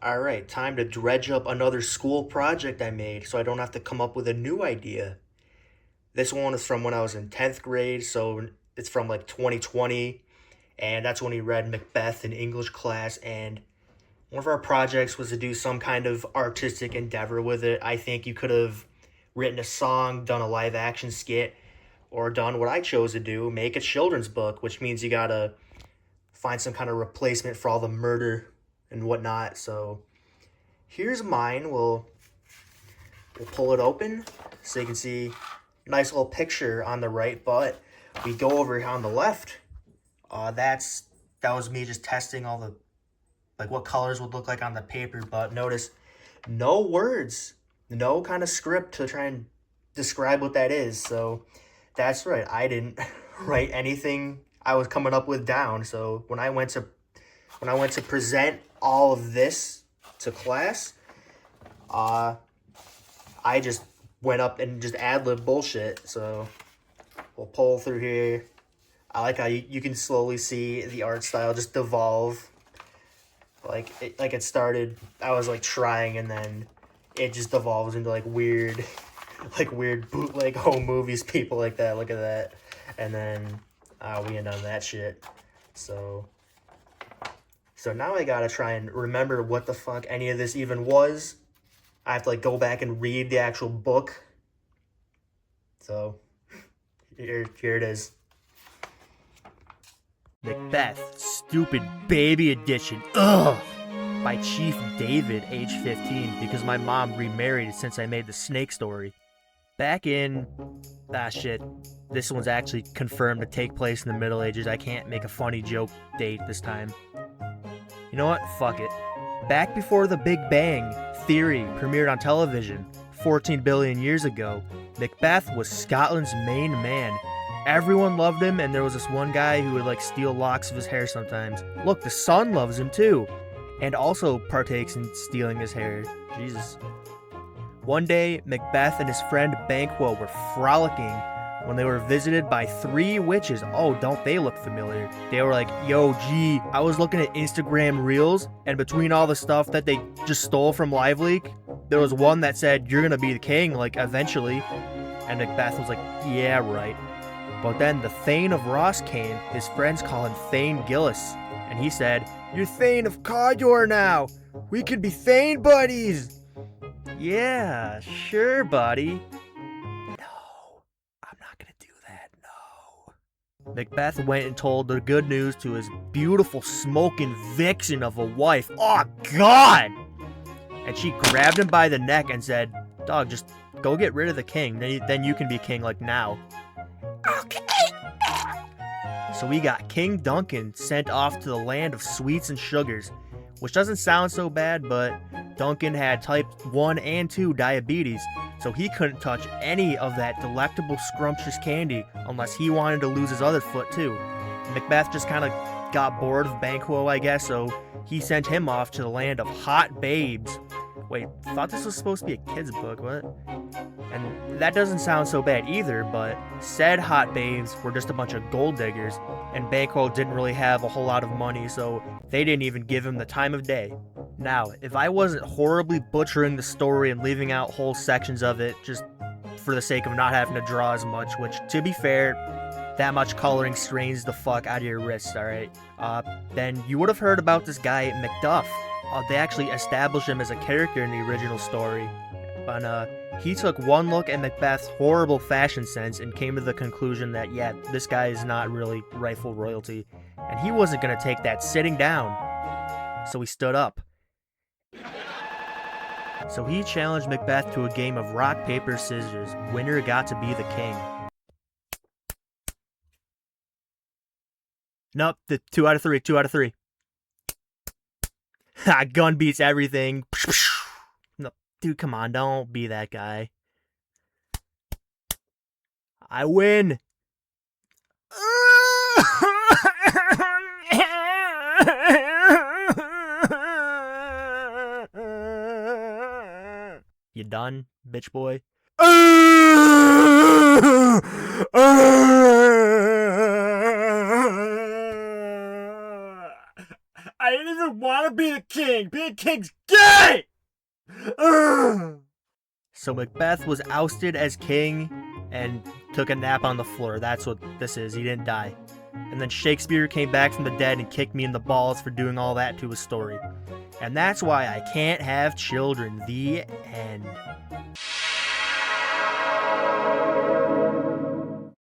All right, time to dredge up another school project I made so I don't have to come up with a new idea. This one is from when I was in 10th grade, so it's from like 2020, and that's when we read Macbeth in English class. And one of our projects was to do some kind of artistic endeavor with it. I think you could have written a song, done a live action skit, or done what I chose to do, make a children's book, which means you gotta find some kind of replacement for all the murder and whatnot. So here's mine. We'll pull it open so you can see a nice little picture on the right, but we go over here on the left. That was me just testing all the like what colors would look like on the paper, but notice no words, no kind of script to try and describe what that is. So that's right. I didn't write anything I was coming up with down. So when I went to present all of this to class, uh I just went up and just ad-lib bullshit. So we'll pull through here. I like how you can slowly see the art style just devolve. Like it started, I was like trying, and then it just devolves into like weird, like weird bootleg home movies, people like that. Look at that. And then we end on that shit. So now I gotta try and remember what the fuck any of this even was. I have to like go back and read the actual book. So here it is. Macbeth, Stupid Baby Edition. Ugh! By Chief David, age 15, because my mom remarried since I made the snake story. Back in... shit. This one's actually confirmed to take place in the Middle Ages. I can't make a funny joke date this time. You know what? Fuck it. Back before the Big Bang Theory premiered on television 14 billion years ago, Macbeth was Scotland's main man. Everyone loved him, and there was this one guy who would like steal locks of his hair sometimes. Look, the sun loves him too, and also partakes in stealing his hair. Jesus. One day, Macbeth and his friend Banquo were frolicking when they were visited by 3 witches. Oh, don't they look familiar? They were like, yo, G, I was looking at Instagram Reels, and between all the stuff that they just stole from LiveLeak, there was one that said, you're gonna be the king, like, eventually. And Macbeth was like, yeah, right. But then the Thane of Ross came. His friends call him Thane Gillis. And he said, you're Thane of Cawdor now. We could be Thane buddies. Yeah, sure, buddy. No, I'm not gonna do that, no. Macbeth went and told the good news to his beautiful smoking vixen of a wife. Oh, God! And she grabbed him by the neck and said, dog, just go get rid of the king. Then you can be king like now. Okay. So we got King Duncan sent off to the land of sweets and sugars, which doesn't sound so bad, but Duncan had type 1 and 2 diabetes, so he couldn't touch any of that delectable scrumptious candy unless he wanted to lose his other foot too. Macbeth just kind of got bored of Banquo, I guess, so he sent him off to the land of hot babes. Wait, thought this was supposed to be a kid's book, what? And that doesn't sound so bad either, but said hot babes were just a bunch of gold diggers, and Banquo didn't really have a whole lot of money, so they didn't even give him the time of day. Now, if I wasn't horribly butchering the story and leaving out whole sections of it just for the sake of not having to draw as much, which, to be fair, that much coloring strains the fuck out of your wrists, alright? Then you would have heard about this guy, Macduff. They actually established him as a character in the original story. And he took one look at Macbeth's horrible fashion sense and came to the conclusion that, yeah, this guy is not really rightful royalty. And he wasn't going to take that sitting down. So he stood up. So he challenged Macbeth to a game of rock, paper, scissors. Winner got to be the king. Nope, the 2 out of 3, 2 out of 3. Ha, gun beats everything. No, dude, come on, don't be that guy. I win. You done, bitch boy? I didn't even want to be the king. Being a king's gay! Ugh. So Macbeth was ousted as king and took a nap on the floor. That's what this is. He didn't die. And then Shakespeare came back from the dead and kicked me in the balls for doing all that to his story. And that's why I can't have children. The end.